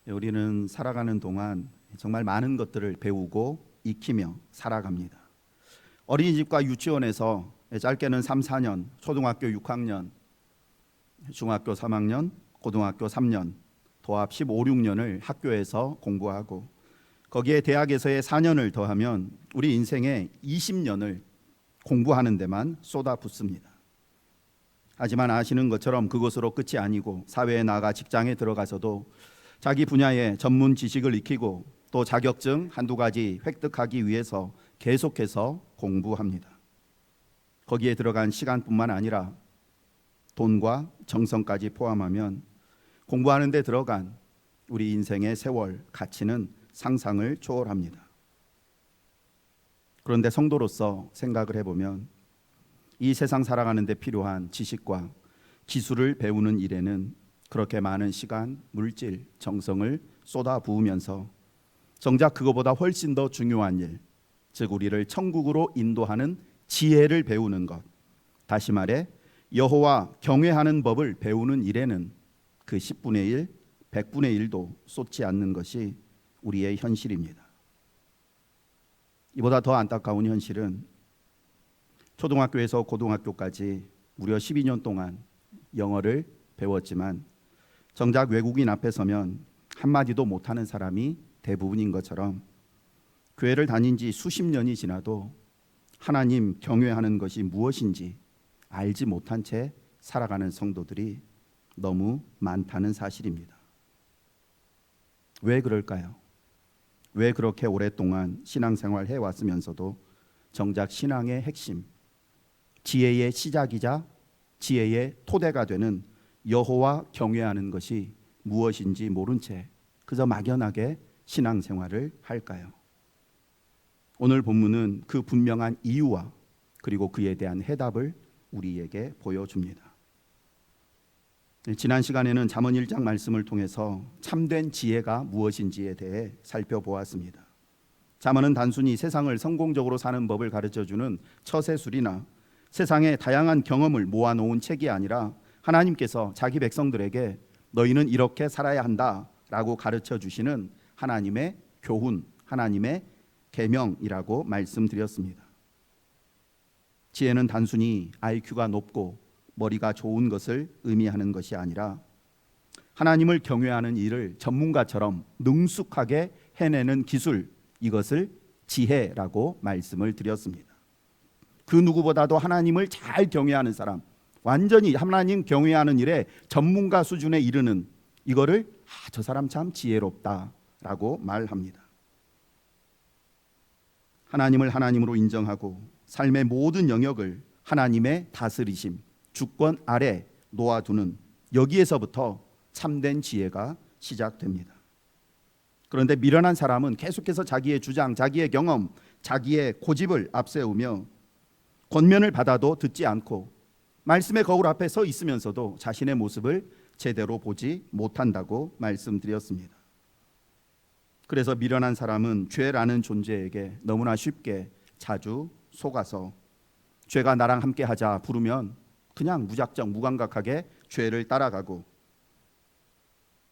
우리는 살아가는 동안 정말 많은 것들을 배우고 익히며 살아갑니다. 어린이집과 유치원에서 짧게는 3, 4년, 초등학교 6학년, 중학교 3학년, 고등학교 3년, 도합 15, 16년을 학교에서 공부하고 거기에 대학에서의 4년을 더하면 우리 인생의 20년을 공부하는 데만 쏟아붓습니다. 하지만 아시는 것처럼 그것으로 끝이 아니고 사회에 나가 직장에 들어가서도 자기 분야의 전문 지식을 익히고 또 자격증 한두 가지 획득하기 위해서 계속해서 공부합니다. 거기에 들어간 시간뿐만 아니라 돈과 정성까지 포함하면 공부하는 데 들어간 우리 인생의 세월, 가치는 상상을 초월합니다. 그런데 성도로서 생각을 해보면 이 세상 살아가는 데 필요한 지식과 기술을 배우는 일에는 그렇게 많은 시간, 물질, 정성을 쏟아 부으면서 정작 그거보다 훨씬 더 중요한 일, 즉 우리를 천국으로 인도하는 지혜를 배우는 것, 다시 말해 여호와 경외하는 법을 배우는 일에는 그 10분의 1, 100분의 1도 쏟지 않는 것이 우리의 현실입니다. 이보다 더 안타까운 현실은 초등학교에서 고등학교까지 무려 12년 동안 영어를 배웠지만 정작 외국인 앞에 서면 한마디도 못하는 사람이 대부분인 것처럼 교회를 다닌 지 수십 년이 지나도 하나님 경외하는 것이 무엇인지 알지 못한 채 살아가는 성도들이 너무 많다는 사실입니다. 왜 그럴까요? 왜 그렇게 오랫동안 신앙생활 해왔으면서도 정작 신앙의 핵심, 지혜의 시작이자 지혜의 토대가 되는 여호와 경외하는 것이 무엇인지 모른 채 그저 막연하게 신앙생활을 할까요? 오늘 본문은 그 분명한 이유와 그리고 그에 대한 해답을 우리에게 보여줍니다. 지난 시간에는 잠언 1장 말씀을 통해서 참된 지혜가 무엇인지에 대해 살펴보았습니다. 잠언은 단순히 세상을 성공적으로 사는 법을 가르쳐주는 처세술이나 세상의 다양한 경험을 모아놓은 책이 아니라 하나님께서 자기 백성들에게 너희는 이렇게 살아야 한다라고 가르쳐 주시는 하나님의 교훈, 하나님의 계명이라고 말씀드렸습니다. 지혜는 단순히 IQ가 높고 머리가 좋은 것을 의미하는 것이 아니라 하나님을 경외하는 일을 전문가처럼 능숙하게 해내는 기술, 이것을 지혜라고 말씀을 드렸습니다. 그 누구보다도 하나님을 잘 경외하는 사람, 완전히 하나님 경외하는 일에 전문가 수준에 이르는 이거를 저 사람 참 지혜롭다라고 말합니다. 하나님을 하나님으로 인정하고 삶의 모든 영역을 하나님의 다스리심, 주권 아래 놓아두는 여기에서부터 참된 지혜가 시작됩니다. 그런데 미련한 사람은 계속해서 자기의 주장, 자기의 경험, 자기의 고집을 앞세우며 권면을 받아도 듣지 않고 말씀의 거울 앞에 서 있으면서도 자신의 모습을 제대로 보지 못한다고 말씀드렸습니다. 그래서 미련한 사람은 죄라는 존재에게 너무나 쉽게 자주 속아서 죄가 나랑 함께 하자 부르면 그냥 무작정 무감각하게 죄를 따라가고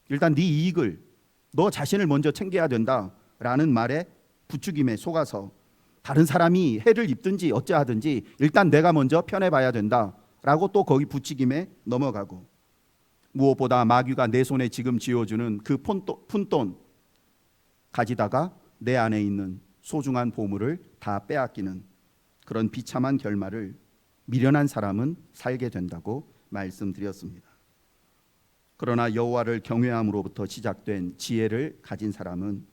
일단 네 이익을 너 자신을 먼저 챙겨야 된다라는 말에 부추김에 속아서 다른 사람이 해를 입든지 어찌하든지 일단 내가 먼저 편해봐야 된다라고 또 거기 부추김에 넘어가고 무엇보다 마귀가 내 손에 지금 쥐어주는 그 푼돈 가지다가 내 안에 있는 소중한 보물을 다 빼앗기는 그런 비참한 결말을 미련한 사람은 살게 된다고 말씀드렸습니다. 그러나 여호와를 경외함으로부터 시작된 지혜를 가진 사람은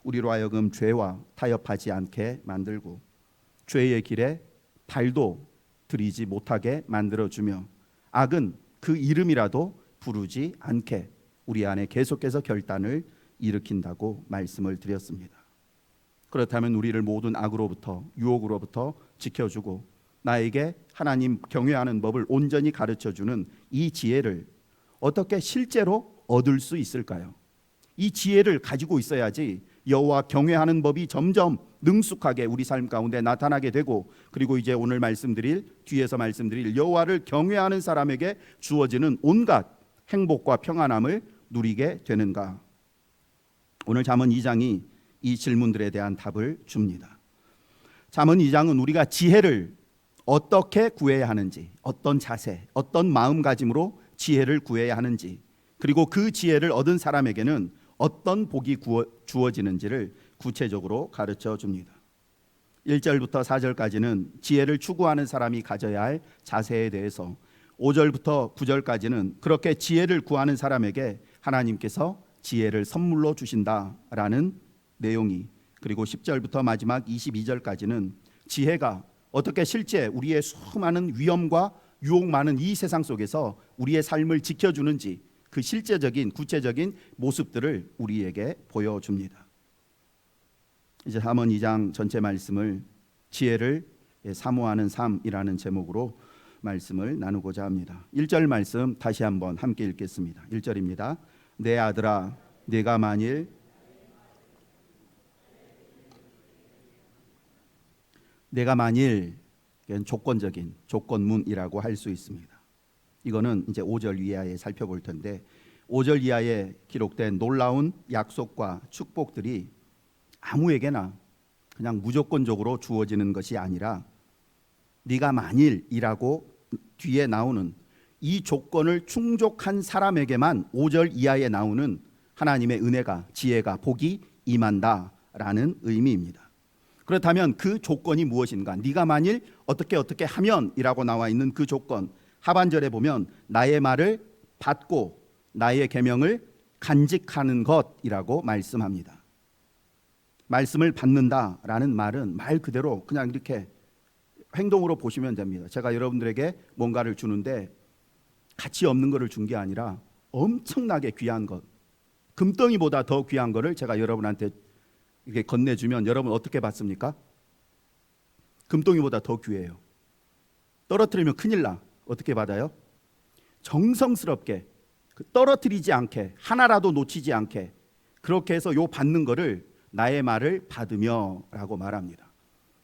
우리로 하여금 죄와 타협하지 않게 만들고 죄의 길에 발도 들이지 못하게 만들어주며 악은 그 이름이라도 부르지 않게 우리 안에 계속해서 결단을 일으킨다고 말씀을 드렸습니다. 그렇다면 우리를 모든 악으로부터 유혹으로부터 지켜주고 나에게 하나님 경외하는 법을 온전히 가르쳐주는 이 지혜를 어떻게 실제로 얻을 수 있을까요? 이 지혜를 가지고 있어야지 여호와 경외하는 법이 점점 능숙하게 우리 삶 가운데 나타나게 되고 그리고 이제 오늘 뒤에서 말씀드릴 여호와를 경외하는 사람에게 주어지는 온갖 행복과 평안함을 누리게 되는가. 오늘 잠언 2장이 이 질문들에 대한 답을 줍니다. 잠언 2장은 우리가 지혜를 어떻게 구해야 하는지, 어떤 자세, 어떤 마음가짐으로 지혜를 구해야 하는지, 그리고 그 지혜를 얻은 사람에게는 어떤 복이 주어지는지를 구체적으로 가르쳐 줍니다. 1절부터 4절까지는 지혜를 추구하는 사람이 가져야 할 자세에 대해서, 5절부터 9절까지는 그렇게 지혜를 구하는 사람에게 하나님께서 지혜를 선물로 주신다라는 내용이, 그리고 10절부터 마지막 22절까지는 지혜가 어떻게 실제 우리의 수많은 위험과 유혹 많은 이 세상 속에서 우리의 삶을 지켜주는지 그 실제적인 구체적인 모습들을 우리에게 보여줍니다. 이제 잠언 2장 전체 말씀을 지혜를 사모하는 삶이라는 제목으로 말씀을 나누고자 합니다. 1절 말씀 다시 한번 함께 읽겠습니다. 1절입니다. 내 아들아 내가 만일 조건적인 조건문이라고 할 수 있습니다. 이거는 이제 5절 이하에 살펴볼 텐데, 5절 이하에 기록된 놀라운 약속과 축복들이 아무에게나 그냥 무조건적으로 주어지는 것이 아니라 네가 만일이라고 뒤에 나오는 이 조건을 충족한 사람에게만 5절 이하에 나오는 하나님의 은혜가, 지혜가, 복이 임한다라는 의미입니다. 그렇다면 그 조건이 무엇인가? 네가 만일 어떻게 하면이라고 나와 있는 그 조건, 하반절에 보면 나의 말을 받고 나의 계명을 간직하는 것이라고 말씀합니다. 말씀을 받는다라는 말은 말 그대로 그냥 이렇게 행동으로 보시면 됩니다. 제가 여러분들에게 뭔가를 주는데 가치 없는 것을 준 게 아니라 엄청나게 귀한 것, 금덩이보다 더 귀한 것을 제가 여러분한테 이렇게 건네주면 여러분 어떻게 받습니까? 금덩이보다 더 귀해요. 떨어뜨리면 큰일 나. 어떻게 받아요? 정성스럽게, 떨어뜨리지 않게, 하나라도 놓치지 않게, 그렇게 해서 요 받는 거를 나의 말을 받으며 라고 말합니다.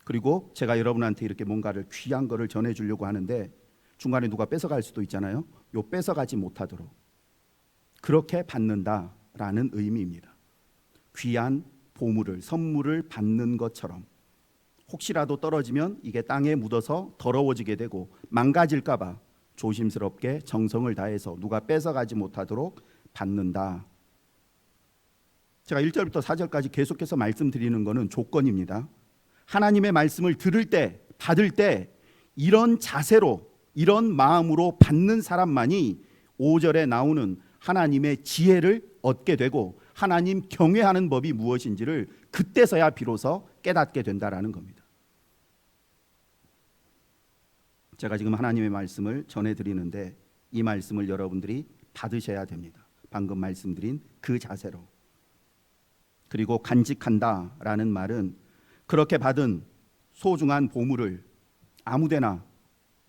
그리고 제가 여러분한테 이렇게 뭔가를 귀한 거를 전해주려고 하는데 중간에 누가 뺏어갈 수도 있잖아요. 요 뺏어가지 못하도록 그렇게 받는다라는 의미입니다. 귀한 보물을, 선물을 받는 것처럼 혹시라도 떨어지면 이게 땅에 묻어서 더러워지게 되고 망가질까 봐 조심스럽게 정성을 다해서 누가 뺏어가지 못하도록 받는다. 제가 1절부터 4절까지 계속해서 말씀드리는 것은 조건입니다. 하나님의 말씀을 들을 때, 받을 때 이런 자세로, 이런 마음으로 받는 사람만이 5절에 나오는 하나님의 지혜를 얻게 되고 하나님 경외하는 법이 무엇인지를 그때서야 비로소 깨닫게 된다라는 겁니다. 제가 지금 하나님의 말씀을 전해드리는데 이 말씀을 여러분들이 받으셔야 됩니다. 방금 말씀드린 그 자세로. 그리고 간직한다라는 말은 그렇게 받은 소중한 보물을 아무데나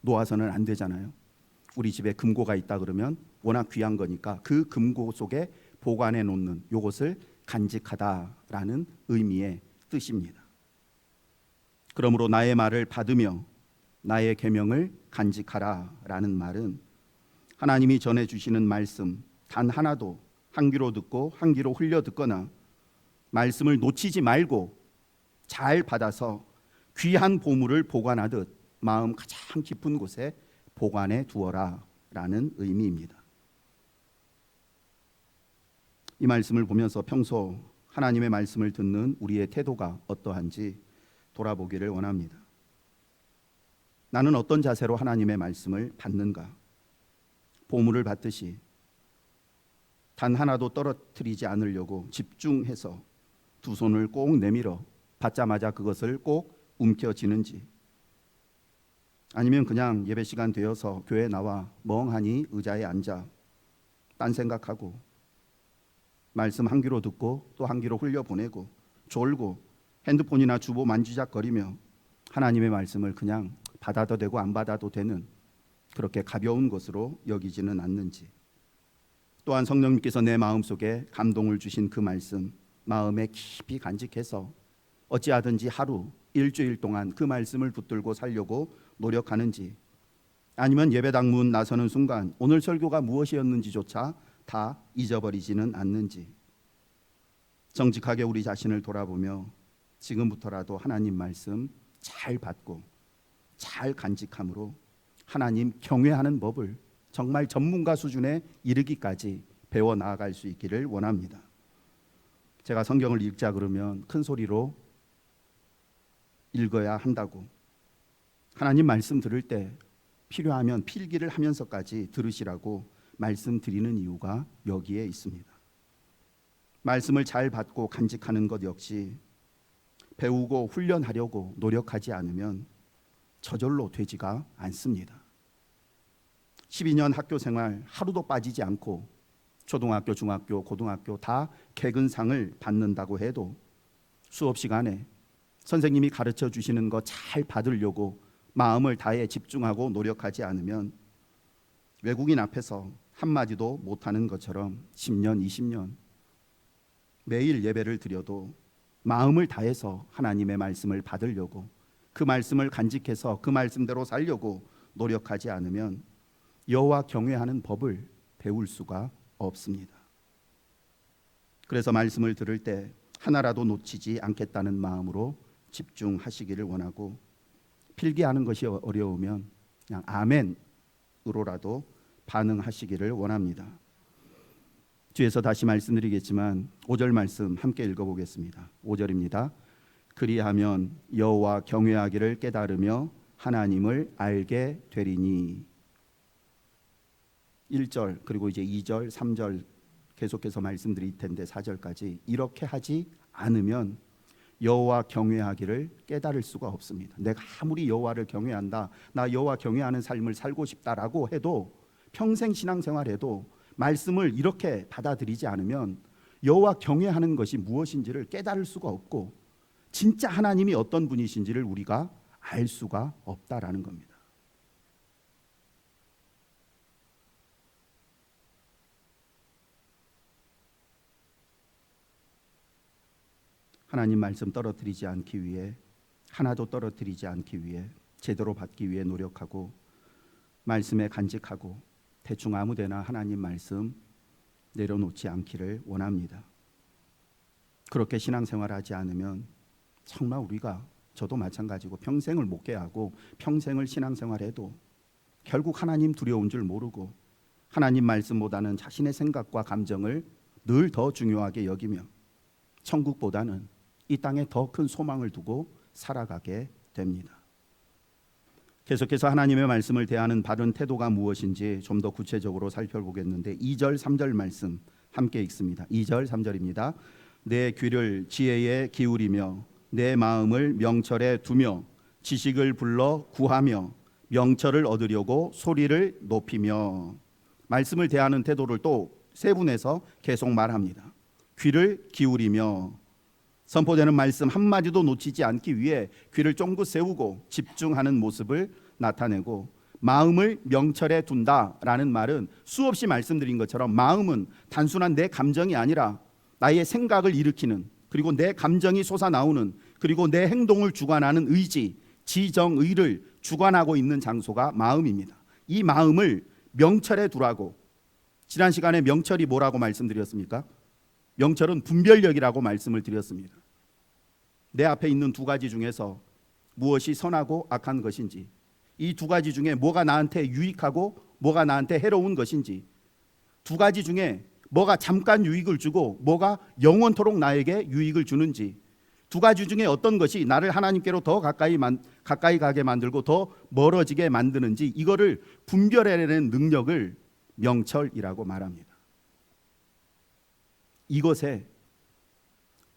놓아서는 안 되잖아요. 우리 집에 금고가 있다 그러면 워낙 귀한 거니까 그 금고 속에 보관해 놓는 요것을 간직하다라는 의미의 뜻입니다. 그러므로 나의 말을 받으며 나의 계명을 간직하라라는 말은 하나님이 전해주시는 말씀 단 하나도 한 귀로 듣고 한 귀로 흘려 듣거나 말씀을 놓치지 말고 잘 받아서 귀한 보물을 보관하듯 마음 가장 깊은 곳에 보관해 두어라 라는 의미입니다. 이 말씀을 보면서 평소 하나님의 말씀을 듣는 우리의 태도가 어떠한지 돌아보기를 원합니다. 나는 어떤 자세로 하나님의 말씀을 받는가? 보물을 받듯이 단 하나도 떨어뜨리지 않으려고 집중해서 두 손을 꼭 내밀어 받자마자 그것을 꼭 움켜쥐는지, 아니면 그냥 예배 시간 되어서 교회에 나와 멍하니 의자에 앉아 딴 생각하고 말씀 한 귀로 듣고 또 한 귀로 흘려보내고 졸고 핸드폰이나 주보 만지작거리며 하나님의 말씀을 그냥 받아도 되고 안 받아도 되는 그렇게 가벼운 것으로 여기지는 않는지, 또한 성령님께서 내 마음속에 감동을 주신 그 말씀 마음에 깊이 간직해서 어찌하든지 하루 일주일 동안 그 말씀을 붙들고 살려고 노력하는지, 아니면 예배당 문 나서는 순간 오늘 설교가 무엇이었는지조차 다 잊어버리지는 않는지, 정직하게 우리 자신을 돌아보며 지금부터라도 하나님 말씀 잘 받고 잘 간직함으로 하나님 경외하는 법을 정말 전문가 수준에 이르기까지 배워 나아갈 수 있기를 원합니다. 제가 성경을 읽자 그러면 큰 소리로 읽어야 한다고, 하나님 말씀 들을 때 필요하면 필기를 하면서까지 들으시라고 말씀드리는 이유가 여기에 있습니다. 말씀을 잘 받고 간직하는 것 역시 배우고 훈련하려고 노력하지 않으면 저절로 되지가 않습니다. 12년 학교 생활 하루도 빠지지 않고 초등학교, 중학교, 고등학교 다 개근상을 받는다고 해도 수업 시간에 선생님이 가르쳐 주시는 거 잘 받으려고 마음을 다해 집중하고 노력하지 않으면 외국인 앞에서 한마디도 못하는 것처럼 10년, 20년 매일 예배를 드려도 마음을 다해서 하나님의 말씀을 받으려고, 그 말씀을 간직해서 그 말씀대로 살려고 노력하지 않으면 여호와 경외하는 법을 배울 수가 없습니다. 그래서 말씀을 들을 때 하나라도 놓치지 않겠다는 마음으로 집중하시기를 원하고, 필기하는 것이 어려우면 그냥 아멘으로라도 반응하시기를 원합니다. 뒤에서 다시 말씀드리겠지만 5절 말씀 함께 읽어보겠습니다. 5절입니다. 그리하면 여호와 경외하기를 깨달으며 하나님을 알게 되리니. 1절 그리고 이제 2절 3절 계속해서 말씀드릴 텐데 4절까지 이렇게 하지 않으면 여호와 경외하기를 깨달을 수가 없습니다. 내가 아무리 여호와를 경외한다, 나 여호와 경외하는 삶을 살고 싶다라고 해도 평생 신앙생활해도 말씀을 이렇게 받아들이지 않으면 여호와 경외하는 것이 무엇인지를 깨달을 수가 없고 진짜 하나님이 어떤 분이신지를 우리가 알 수가 없다라는 겁니다. 하나님 말씀 떨어뜨리지 않기 위해, 하나도 떨어뜨리지 않기 위해, 제대로 받기 위해 노력하고 말씀에 간직하고 대충 아무데나 하나님 말씀 내려놓지 않기를 원합니다. 그렇게 신앙생활하지 않으면 정말 우리가, 저도 마찬가지고 평생을 목회하고 평생을 신앙생활해도 결국 하나님 두려운 줄 모르고 하나님 말씀보다는 자신의 생각과 감정을 늘 더 중요하게 여기며 천국보다는 이 땅에 더 큰 소망을 두고 살아가게 됩니다. 계속해서 하나님의 말씀을 대하는 바른 태도가 무엇인지 좀 더 구체적으로 살펴보겠는데 2절 3절 말씀 함께 읽습니다. 2절 3절입니다. 내 귀를 지혜에 기울이며 내 마음을 명철에 두며 지식을 불러 구하며 명철을 얻으려고 소리를 높이며. 말씀을 대하는 태도를 또 세 분에서 계속 말합니다. 귀를 기울이며, 선포되는 말씀 한마디도 놓치지 않기 위해 귀를 쫑긋 세우고 집중하는 모습을 나타내고, 마음을 명철에 둔다라는 말은 수없이 말씀드린 것처럼 마음은 단순한 내 감정이 아니라 나의 생각을 일으키는, 그리고 내 감정이 솟아나오는, 그리고 내 행동을 주관하는 의지, 지정의를 주관하고 있는 장소가 마음입니다. 이 마음을 명철에 두라고. 지난 시간에 명철이 뭐라고 말씀드렸습니까? 명철은 분별력이라고 말씀을 드렸습니다. 내 앞에 있는 두 가지 중에서 무엇이 선하고 악한 것인지, 이 두 가지 중에 뭐가 나한테 유익하고 뭐가 나한테 해로운 것인지, 두 가지 중에 뭐가 잠깐 유익을 주고 뭐가 영원토록 나에게 유익을 주는지, 두 가지 중에 어떤 것이 나를 하나님께로 더 가까이 가게 만들고 더 멀어지게 만드는지, 이거를 분별해내는 능력을 명철이라고 말합니다. 이것에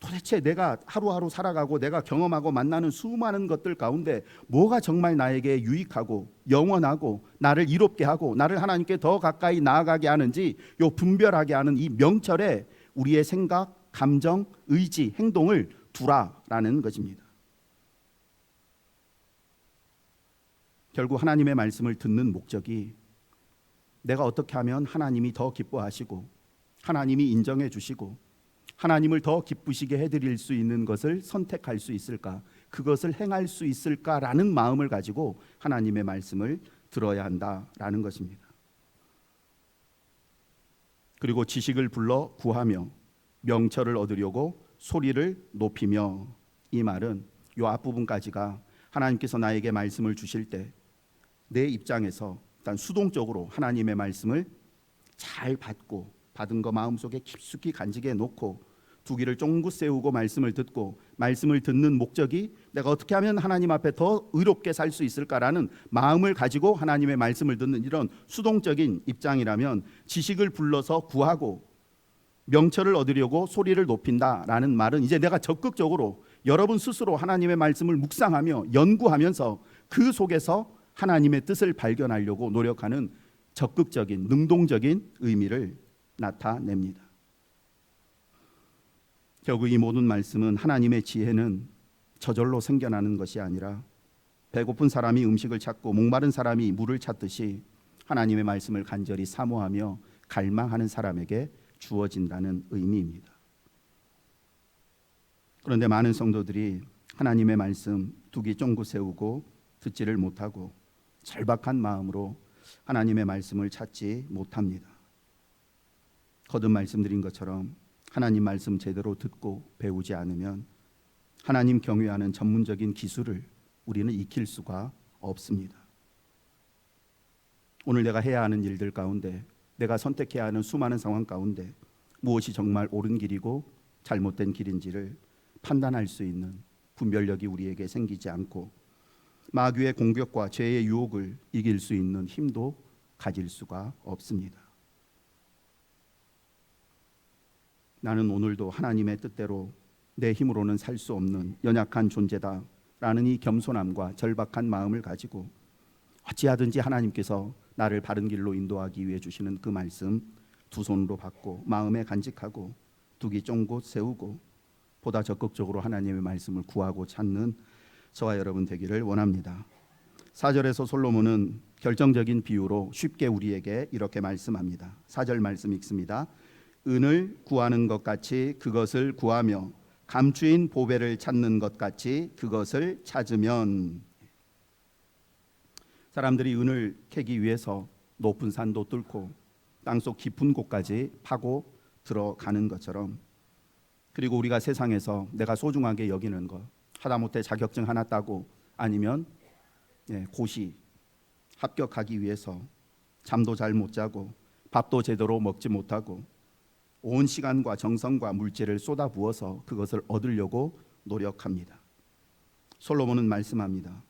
도대체 내가 하루하루 살아가고 내가 경험하고 만나는 수많은 것들 가운데 뭐가 정말 나에게 유익하고 영원하고 나를 이롭게 하고 나를 하나님께 더 가까이 나아가게 하는지, 요 분별하게 하는 이 명철에 우리의 생각, 감정, 의지, 행동을 두라라는 것입니다. 결국 하나님의 말씀을 듣는 목적이 내가 어떻게 하면 하나님이 더 기뻐하시고 하나님이 인정해 주시고 하나님을 더 기쁘시게 해드릴 수 있는 것을 선택할 수 있을까, 그것을 행할 수 있을까라는 마음을 가지고 하나님의 말씀을 들어야 한다라는 것입니다. 그리고 지식을 불러 구하며 명철을 얻으려고 소리를 높이며. 이 말은 요 앞부분까지가 하나님께서 나에게 말씀을 주실 때 내 입장에서 일단 수동적으로 하나님의 말씀을 잘 받은 거 마음속에 깊숙이 간직해 놓고 두 귀를 쫑긋 세우고 말씀을 듣고, 말씀을 듣는 목적이 내가 어떻게 하면 하나님 앞에 더 의롭게 살 수 있을까라는 마음을 가지고 하나님의 말씀을 듣는 이런 수동적인 입장이라면, 지식을 불러서 구하고 명철을 얻으려고 소리를 높인다라는 말은 이제 내가 적극적으로 여러분 스스로 하나님의 말씀을 묵상하며 연구하면서 그 속에서 하나님의 뜻을 발견하려고 노력하는 적극적인 능동적인 의미를 나타냅니다. 결국 이 모든 말씀은 하나님의 지혜는 저절로 생겨나는 것이 아니라 배고픈 사람이 음식을 찾고 목마른 사람이 물을 찾듯이 하나님의 말씀을 간절히 사모하며 갈망하는 사람에게 주어진다는 의미입니다. 그런데 많은 성도들이 하나님의 말씀 두 귀 쫑긋 세우고 듣지를 못하고 절박한 마음으로 하나님의 말씀을 찾지 못합니다. 거듭 말씀드린 것처럼 하나님 말씀 제대로 듣고 배우지 않으면 하나님 경외하는 전문적인 기술을 우리는 익힐 수가 없습니다. 오늘 내가 해야 하는 일들 가운데, 내가 선택해야 하는 수많은 상황 가운데 무엇이 정말 옳은 길이고 잘못된 길인지를 판단할 수 있는 분별력이 우리에게 생기지 않고 마귀의 공격과 죄의 유혹을 이길 수 있는 힘도 가질 수가 없습니다. 나는 오늘도 하나님의 뜻대로 내 힘으로는 살 수 없는 연약한 존재다라는 이 겸손함과 절박한 마음을 가지고 어찌하든지 하나님께서 나를 바른 길로 인도하기 위해 주시는 그 말씀 두 손으로 받고 마음에 간직하고 두 귀 쫑긋 세우고 보다 적극적으로 하나님의 말씀을 구하고 찾는 저와 여러분 되기를 원합니다. 4절에서 솔로몬은 결정적인 비유로 쉽게 우리에게 이렇게 말씀합니다. 4절 말씀 읽습니다. 은을 구하는 것 같이 그것을 구하며 감추인 보배를 찾는 것 같이 그것을 찾으면. 사람들이 은을 캐기 위해서 높은 산도 뚫고 땅속 깊은 곳까지 파고 들어가는 것처럼, 그리고 우리가 세상에서 내가 소중하게 여기는 것, 하다못해 자격증 하나 따고 아니면 고시 합격하기 위해서 잠도 잘 못 자고 밥도 제대로 먹지 못하고 온 시간과 정성과 물질을 쏟아부어서 그것을 얻으려고 노력합니다. 솔로몬은 말씀합니다.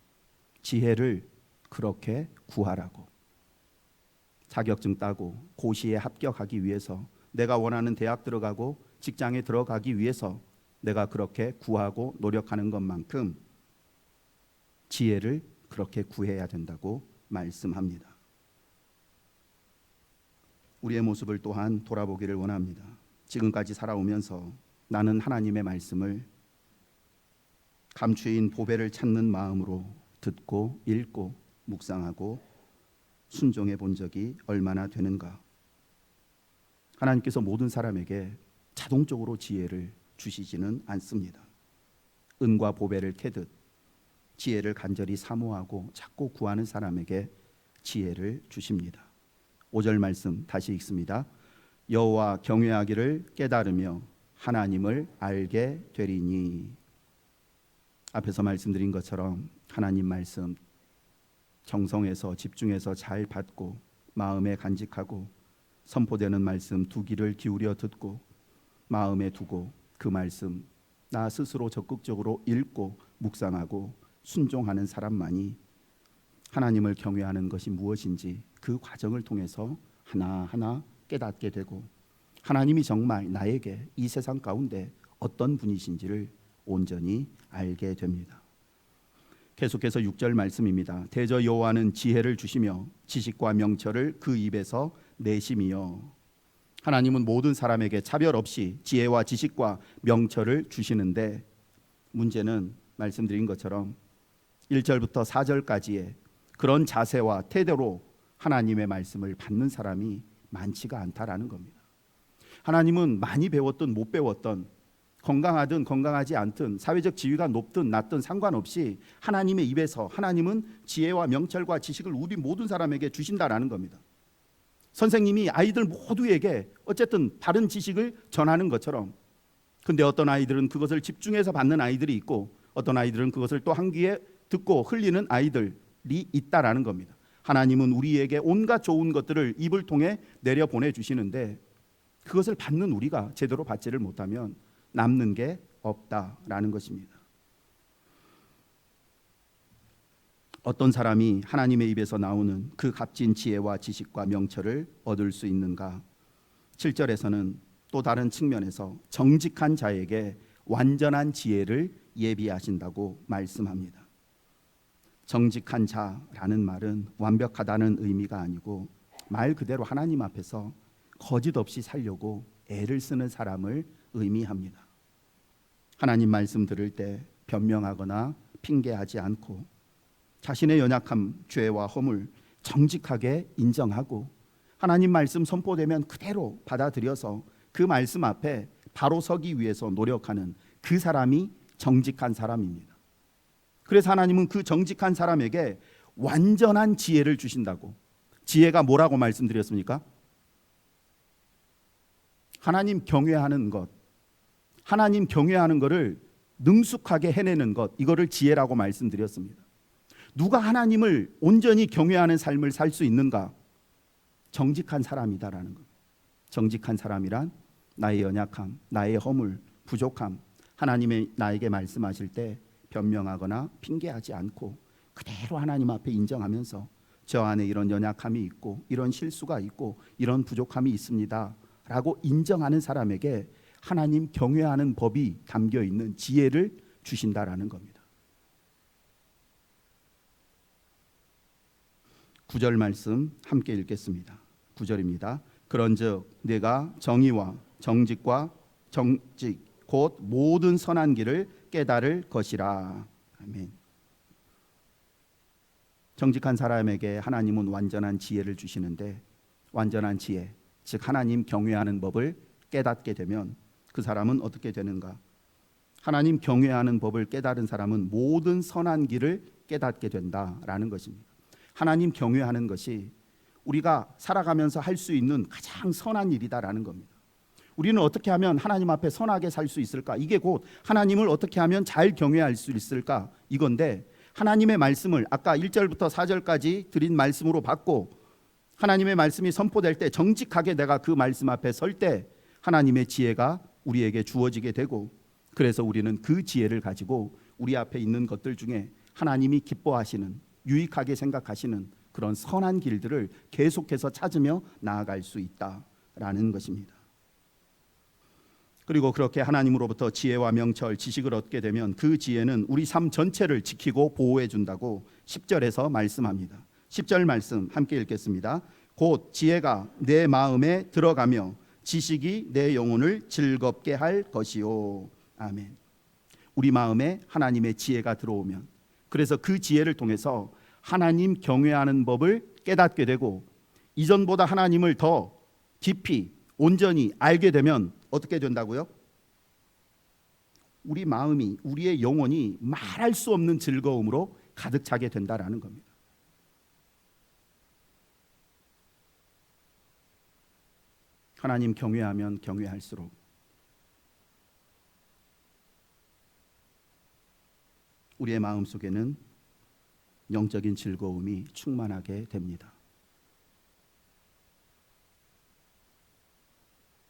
지혜를 그렇게 구하라고. 자격증 따고 고시에 합격하기 위해서, 내가 원하는 대학 들어가고 직장에 들어가기 위해서 내가 그렇게 구하고 노력하는 것만큼 지혜를 그렇게 구해야 된다고 말씀합니다. 우리의 모습을 또한 돌아보기를 원합니다. 지금까지 살아오면서 나는 하나님의 말씀을 감추인 보배를 찾는 마음으로 듣고 읽고 묵상하고 순종해 본 적이 얼마나 되는가. 하나님께서 모든 사람에게 자동적으로 지혜를 주시지는 않습니다. 은과 보배를 캐듯 지혜를 간절히 사모하고 찾고 구하는 사람에게 지혜를 주십니다. 5절 말씀 다시 읽습니다. 여호와 경외하기를 깨달으며 하나님을 알게 되리니. 앞에서 말씀드린 것처럼 하나님 말씀 정성에서 집중해서 잘 받고 마음에 간직하고 선포되는 말씀 두 귀를 기울여 듣고 마음에 두고 그 말씀 나 스스로 적극적으로 읽고 묵상하고 순종하는 사람만이 하나님을 경외하는 것이 무엇인지 그 과정을 통해서 하나하나 깨닫게 되고 하나님이 정말 나에게 이 세상 가운데 어떤 분이신지를 온전히 알게 됩니다. 계속해서 6절 말씀입니다. 대저 여호와는 지혜를 주시며 지식과 명철을 그 입에서 내심이요. 하나님은 모든 사람에게 차별 없이 지혜와 지식과 명철을 주시는데, 문제는 말씀드린 것처럼 1절부터 4절까지의 그런 자세와 태도로 하나님의 말씀을 받는 사람이 많지가 않다라는 겁니다. 하나님은 많이 배웠든 못 배웠든, 건강하든 건강하지 않든, 사회적 지위가 높든 낮든 상관없이 하나님의 입에서 하나님은 지혜와 명철과 지식을 우리 모든 사람에게 주신다라는 겁니다. 선생님이 아이들 모두에게 어쨌든 바른 지식을 전하는 것처럼 근데 어떤 아이들은 그것을 집중해서 받는 아이들이 있고 어떤 아이들은 그것을 또 한 귀에 듣고 흘리는 아이들이 있다라는 겁니다. 하나님은 우리에게 온갖 좋은 것들을 입을 통해 내려 보내주시는데 그것을 받는 우리가 제대로 받지를 못하면 남는 게 없다라는 것입니다. 어떤 사람이 하나님의 입에서 나오는 그 값진 지혜와 지식과 명철을 얻을 수 있는가? 7절에서는 또 다른 측면에서 정직한 자에게 완전한 지혜를 예비하신다고 말씀합니다. 정직한 자라는 말은 완벽하다는 의미가 아니고 말 그대로 하나님 앞에서 거짓 없이 살려고 애를 쓰는 사람을 의미합니다. 하나님 말씀 들을 때 변명하거나 핑계하지 않고 자신의 연약함, 죄와 허물 정직하게 인정하고 하나님 말씀 선포되면 그대로 받아들여서 그 말씀 앞에 바로 서기 위해서 노력하는 그 사람이 정직한 사람입니다. 그래서 하나님은 그 정직한 사람에게 완전한 지혜를 주신다고. 지혜가 뭐라고 말씀드렸습니까? 하나님 경외하는 것, 하나님 경외하는 것을 능숙하게 해내는 것, 이거를 지혜라고 말씀드렸습니다. 누가 하나님을 온전히 경외하는 삶을 살 수 있는가? 정직한 사람이다라는 겁니다. 정직한 사람이란 나의 연약함, 나의 허물, 부족함, 하나님의 나에게 말씀하실 때 변명하거나 핑계하지 않고 그대로 하나님 앞에 인정하면서 저 안에 이런 연약함이 있고 이런 실수가 있고 이런 부족함이 있습니다 라고 인정하는 사람에게 하나님 경외하는 법이 담겨 있는 지혜를 주신다라는 겁니다. 9절 말씀 함께 읽겠습니다. 9절입니다. 그런즉 내가 정의와 정직과 정직 곧 모든 선한 길을 깨달을 것이라. 아멘. 정직한 사람에게 하나님은 완전한 지혜를 주시는데 완전한 지혜, 즉 하나님 경외하는 법을 깨닫게 되면 그 사람은 어떻게 되는가? 하나님 경외하는 법을 깨달은 사람은 모든 선한 길을 깨닫게 된다라는 것입니다. 하나님 경외하는 것이 우리가 살아가면서 할 수 있는 가장 선한 일이다라는 겁니다. 우리는 어떻게 하면 하나님 앞에 선하게 살 수 있을까? 이게 곧 하나님을 어떻게 하면 잘 경외할 수 있을까? 이건데 하나님의 말씀을 아까 1절부터 4절까지 드린 말씀으로 받고 하나님의 말씀이 선포될 때 정직하게 내가 그 말씀 앞에 설 때 하나님의 지혜가 우리에게 주어지게 되고 그래서 우리는 그 지혜를 가지고 우리 앞에 있는 것들 중에 하나님이 기뻐하시는 유익하게 생각하시는 그런 선한 길들을 계속해서 찾으며 나아갈 수 있다라는 것입니다. 그리고 그렇게 하나님으로부터 지혜와 명철, 지식을 얻게 되면 그 지혜는 우리 삶 전체를 지키고 보호해 준다고 10절에서 말씀합니다. 10절 말씀 함께 읽겠습니다. 곧 지혜가 내 마음에 들어가며 지식이 내 영혼을 즐겁게 할 것이요. 아멘. 우리 마음에 하나님의 지혜가 들어오면 그래서 그 지혜를 통해서 하나님 경외하는 법을 깨닫게 되고 이전보다 하나님을 더 깊이 온전히 알게 되면 어떻게 된다고요? 우리 마음이 우리의 영혼이 말할 수 없는 즐거움으로 가득 차게 된다라는 겁니다. 하나님 경외하면 경외할수록 우리의 마음속에는 영적인 즐거움이 충만하게 됩니다.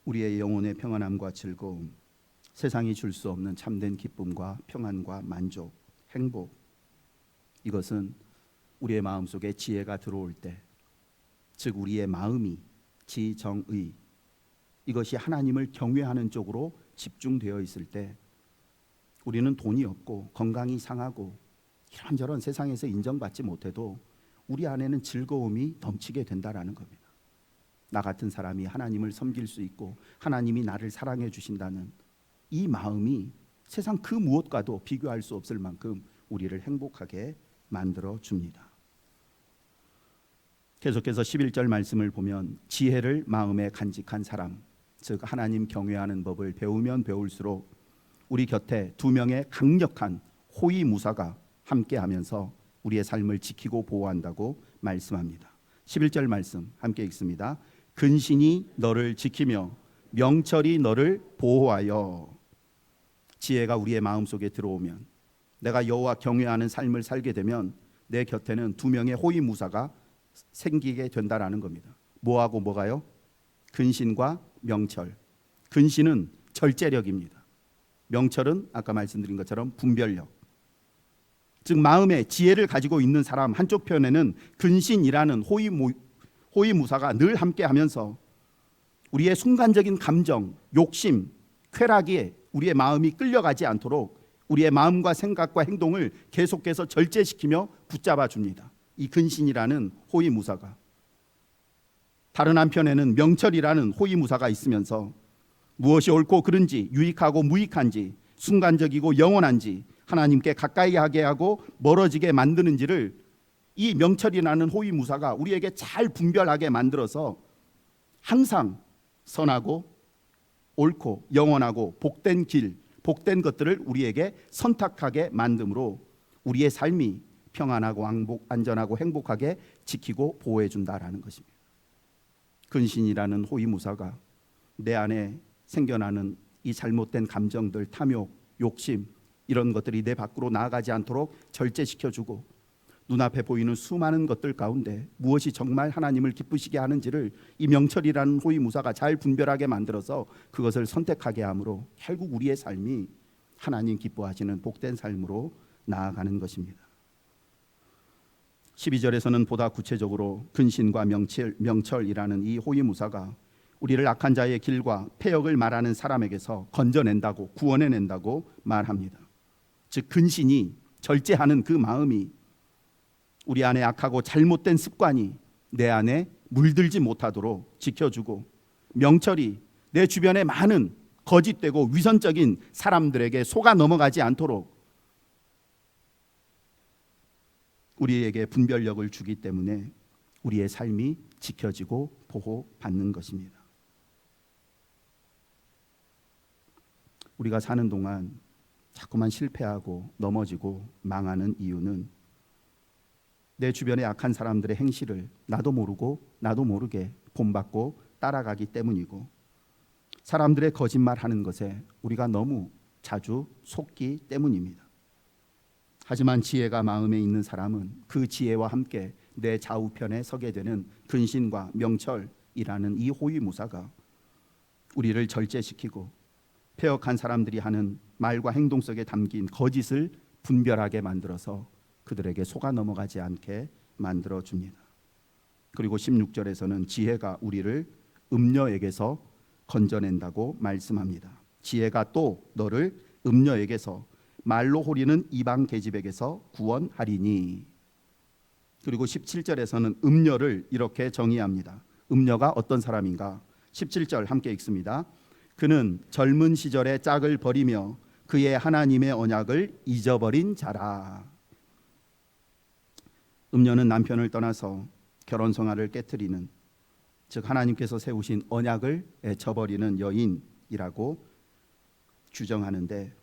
우리의 영혼의 평안함과 즐거움, 세상이 줄 수 없는 참된 기쁨과 평안과 만족, 행복, 이것은 우리의 마음속에 지혜가 들어올 때, 즉 우리의 마음이 지정의, 이것이 하나님을 경외하는 쪽으로 집중되어 있을 때 우리는 돈이 없고 건강이 상하고 이런저런 세상에서 인정받지 못해도 우리 안에는 즐거움이 넘치게 된다라는 겁니다. 나 같은 사람이 하나님을 섬길 수 있고 하나님이 나를 사랑해 주신다는 이 마음이 세상 그 무엇과도 비교할 수 없을 만큼 우리를 행복하게 만들어 줍니다. 계속해서 11절 말씀을 보면 지혜를 마음에 간직한 사람, 즉 하나님 경외하는 법을 배우면 배울수록 우리 곁에 두 명의 강력한 호위무사가 함께하면서 우리의 삶을 지키고 보호한다고 말씀합니다. 11절 말씀 함께 읽습니다. 근신이 너를 지키며 명철이 너를 보호하여. 지혜가 우리의 마음속에 들어오면, 내가 여호와 경외하는 삶을 살게 되면 내 곁에는 두 명의 호위무사가 생기게 된다라는 겁니다. 뭐하고 뭐가요? 근신과 명철. 근신은 절제력입니다. 명철은 아까 말씀드린 것처럼 분별력. 즉 마음의 지혜를 가지고 있는 사람, 한쪽 편에는 근신이라는 호위무사가 늘 함께하면서 우리의 순간적인 감정, 욕심, 쾌락에 우리의 마음이 끌려가지 않도록 우리의 마음과 생각과 행동을 계속해서 절제시키며 붙잡아 줍니다. 이 근신이라는 호위무사가. 다른 한편에는 명철이라는 호위무사가 있으면서 무엇이 옳고 그른지, 유익하고 무익한지, 순간적이고 영원한지, 하나님께 가까이 하게 하고 멀어지게 만드는지를 이 명철이라는 호위무사가 우리에게 잘 분별하게 만들어서 항상 선하고 옳고 영원하고 복된 길, 복된 것들을 우리에게 선택하게 만듦으로 우리의 삶이 평안하고 안전하고 행복하게 지키고 보호해 준다라는 것입니다. 근신이라는 호위무사가 내 안에 생겨나는 이 잘못된 감정들, 탐욕, 욕심, 이런 것들이 내 밖으로 나아가지 않도록 절제시켜주고 눈앞에 보이는 수많은 것들 가운데 무엇이 정말 하나님을 기쁘시게 하는지를 이 명철이라는 호위무사가 잘 분별하게 만들어서 그것을 선택하게 하므로 결국 우리의 삶이 하나님 기뻐하시는 복된 삶으로 나아가는 것입니다. 12절에서는 보다 구체적으로 근신과 명철이라는 이 호위무사가 우리를 악한 자의 길과 패역을 말하는 사람에게서 건져낸다고, 구원해낸다고 말합니다. 즉 근신이, 절제하는 그 마음이 우리 안에 악하고 잘못된 습관이 내 안에 물들지 못하도록 지켜주고, 명철이 내 주변에 많은 거짓되고 위선적인 사람들에게 속아 넘어가지 않도록 우리에게 분별력을 주기 때문에 우리의 삶이 지켜지고 보호받는 것입니다. 우리가 사는 동안 자꾸만 실패하고 넘어지고 망하는 이유는 내 주변의 악한 사람들의 행실을 나도 모르고 나도 모르게 본받고 따라가기 때문이고, 사람들의 거짓말하는 것에 우리가 너무 자주 속기 때문입니다. 하지만 지혜가 마음에 있는 사람은 그 지혜와 함께 내 좌우편에 서게 되는 근신과 명철이라는 이 호위무사가 우리를 절제시키고 패역한 사람들이 하는 말과 행동 속에 담긴 거짓을 분별하게 만들어서 그들에게 속아 넘어가지 않게 만들어줍니다. 그리고 16절에서는 지혜가 우리를 음녀에게서 건져낸다고 말씀합니다. 지혜가 또 너를 음녀에게서, 말로 호리는 이방 계집에게서 구원하리니. 그리고 17절에서는 음녀를 이렇게 정의합니다. 음녀가 어떤 사람인가? 17절 함께 읽습니다. 그는 젊은 시절의 짝을 버리며 그의 하나님의 언약을 잊어버린 자라. 음녀는 남편을 떠나서 결혼 생활을 깨트리는, 즉 하나님께서 세우신 언약을 저버리는 여인이라고 규정하는데,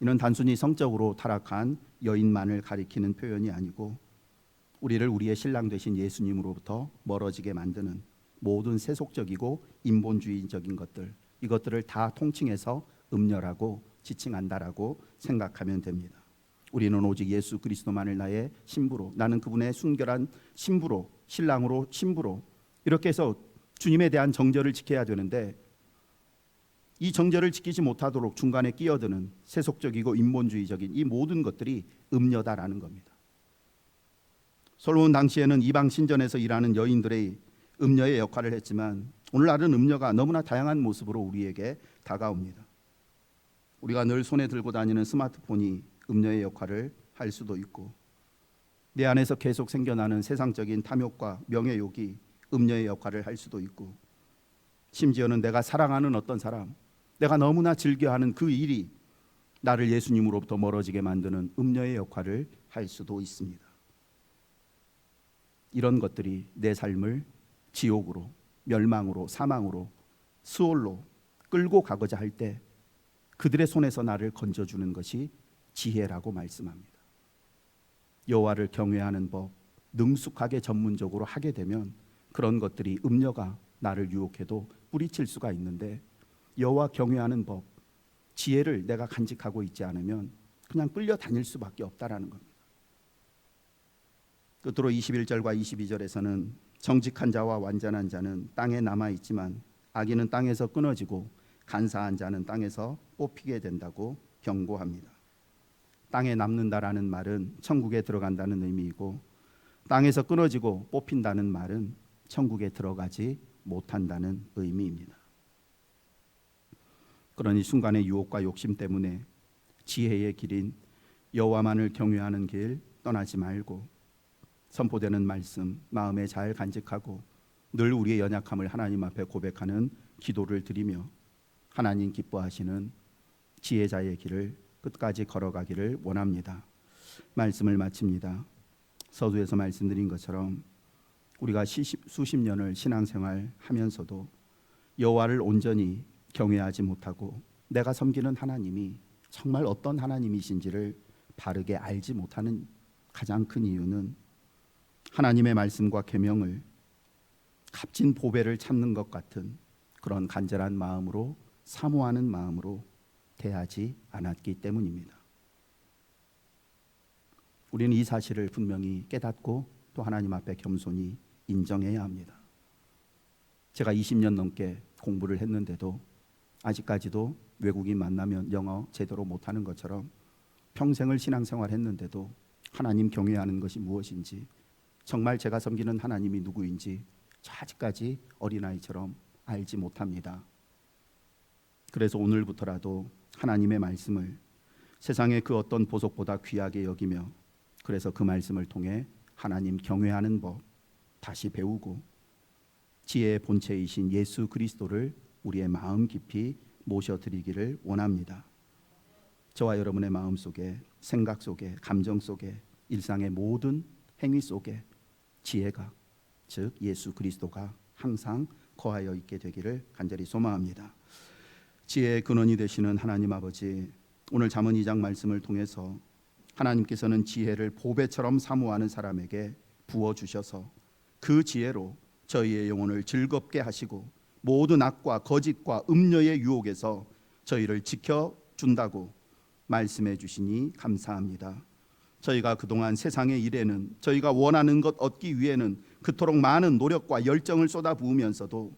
이는 단순히 성적으로 타락한 여인만을 가리키는 표현이 아니고 우리를 우리의 신랑 되신 예수님으로부터 멀어지게 만드는 모든 세속적이고 인본주의적인 것들, 이것들을 다 통칭해서 음녀라고 지칭한다라고 생각하면 됩니다. 우리는 오직 예수 그리스도만을 나의 신부로, 나는 그분의 순결한 신부로, 신랑으로, 신부로, 이렇게 해서 주님에 대한 정절을 지켜야 되는데, 이 정절을 지키지 못하도록 중간에 끼어드는 세속적이고 인본주의적인 이 모든 것들이 음녀다라는 겁니다. 솔로몬 당시에는 이방 신전에서 일하는 여인들의 음녀의 역할을 했지만 오늘날은 음녀가 너무나 다양한 모습으로 우리에게 다가옵니다. 우리가 늘 손에 들고 다니는 스마트폰이 음녀의 역할을 할 수도 있고, 내 안에서 계속 생겨나는 세상적인 탐욕과 명예욕이 음녀의 역할을 할 수도 있고, 심지어는 내가 사랑하는 어떤 사람, 내가 너무나 즐겨하는 그 일이 나를 예수님으로부터 멀어지게 만드는 음녀의 역할을 할 수도 있습니다. 이런 것들이 내 삶을 지옥으로, 멸망으로, 사망으로, 수월로 끌고 가고자 할 때 그들의 손에서 나를 건져주는 것이 지혜라고 말씀합니다. 여호와를 경외하는 법, 능숙하게 전문적으로 하게 되면 그런 것들이 음녀가 나를 유혹해도 뿌리칠 수가 있는데, 여호와 경외하는 법, 지혜를 내가 간직하고 있지 않으면 그냥 끌려다닐 수밖에 없다라는 겁니다. 끝으로 21절과 22절에서는 정직한 자와 완전한 자는 땅에 남아있지만 악인은 땅에서 끊어지고 간사한 자는 땅에서 뽑히게 된다고 경고합니다. 땅에 남는다라는 말은 천국에 들어간다는 의미이고, 땅에서 끊어지고 뽑힌다는 말은 천국에 들어가지 못한다는 의미입니다. 그러니 순간의 유혹과 욕심 때문에 지혜의 길인 여호와만을 경외하는 길 떠나지 말고 선포되는 말씀 마음에 잘 간직하고 늘 우리의 연약함을 하나님 앞에 고백하는 기도를 드리며 하나님 기뻐하시는 지혜자의 길을 끝까지 걸어가기를 원합니다. 말씀을 마칩니다. 서두에서 말씀드린 것처럼 우리가 수십 년을 신앙생활 하면서도 여호와를 온전히 경외하지 못하고 내가 섬기는 하나님이 정말 어떤 하나님이신지를 바르게 알지 못하는 가장 큰 이유는 하나님의 말씀과 계명을 값진 보배를 찾는 것 같은 그런 간절한 마음으로 사모하는 마음으로 대하지 않았기 때문입니다. 우리는 이 사실을 분명히 깨닫고 또 하나님 앞에 겸손히 인정해야 합니다. 제가 20년 넘게 공부를 했는데도 아직까지도 외국인 만나면 영어 제대로 못하는 것처럼 평생을 신앙생활 했는데도 하나님 경외하는 것이 무엇인지, 정말 제가 섬기는 하나님이 누구인지 아직까지 어린아이처럼 알지 못합니다. 그래서 오늘부터라도 하나님의 말씀을 세상의 그 어떤 보석보다 귀하게 여기며, 그래서 그 말씀을 통해 하나님 경외하는 법 다시 배우고 지혜의 본체이신 예수 그리스도를 우리의 마음 깊이 모셔드리기를 원합니다. 저와 여러분의 마음 속에, 생각 속에, 감정 속에, 일상의 모든 행위 속에 지혜가, 즉 예수 그리스도가 항상 거하여 있게 되기를 간절히 소망합니다. 지혜의 근원이 되시는 하나님 아버지, 오늘 잠언 2장 말씀을 통해서 하나님께서는 지혜를 보배처럼 사모하는 사람에게 부어주셔서 그 지혜로 저희의 영혼을 즐겁게 하시고 모든 악과 거짓과 음녀의 유혹에서 저희를 지켜준다고 말씀해 주시니 감사합니다. 저희가 그동안 세상의 일에는 저희가 원하는 것 얻기 위해는 그토록 많은 노력과 열정을 쏟아부으면서도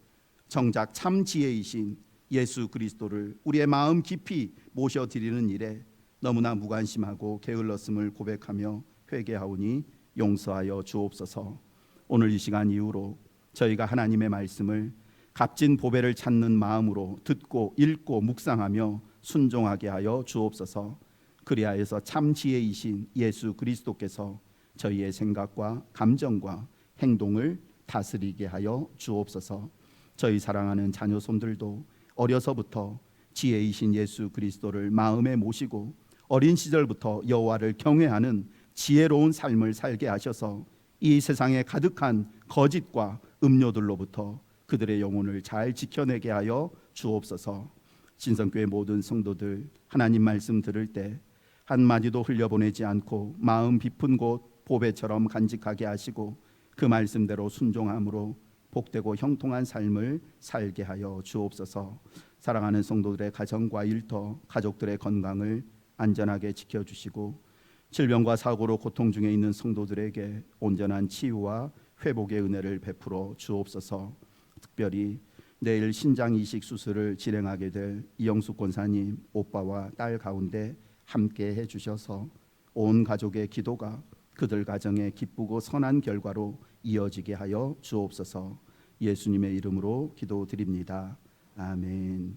정작 참 지혜이신 예수 그리스도를 우리의 마음 깊이 모셔드리는 일에 너무나 무관심하고 게을렀음을 고백하며 회개하오니 용서하여 주옵소서. 오늘 이 시간 이후로 저희가 하나님의 말씀을 값진 보배를 찾는 마음으로 듣고 읽고 묵상하며 순종하게 하여 주옵소서. 그리하여서 참 지혜이신 예수 그리스도께서 저희의 생각과 감정과 행동을 다스리게 하여 주옵소서. 저희 사랑하는 자녀 손들도 어려서부터 지혜이신 예수 그리스도를 마음에 모시고 어린 시절부터 여호와를 경외하는 지혜로운 삶을 살게 하셔서 이 세상에 가득한 거짓과 음료들로부터 그들의 영혼을 잘 지켜내게 하여 주옵소서. 신성교회 모든 성도들 하나님 말씀 들을 때 한마디도 흘려보내지 않고 마음 깊은 곳 보배처럼 간직하게 하시고 그 말씀대로 순종함으로 복되고 형통한 삶을 살게 하여 주옵소서. 사랑하는 성도들의 가정과 일터, 가족들의 건강을 안전하게 지켜주시고 질병과 사고로 고통 중에 있는 성도들에게 온전한 치유와 회복의 은혜를 베풀어 주옵소서. 특별히 내일 신장 이식 수술을 진행하게 될 이영숙 권사님 오빠와 딸 가운데 함께 해주셔서 온 가족의 기도가 그들 가정에 기쁘고 선한 결과로 이어지게 하여 주옵소서. 예수님의 이름으로 기도드립니다. 아멘.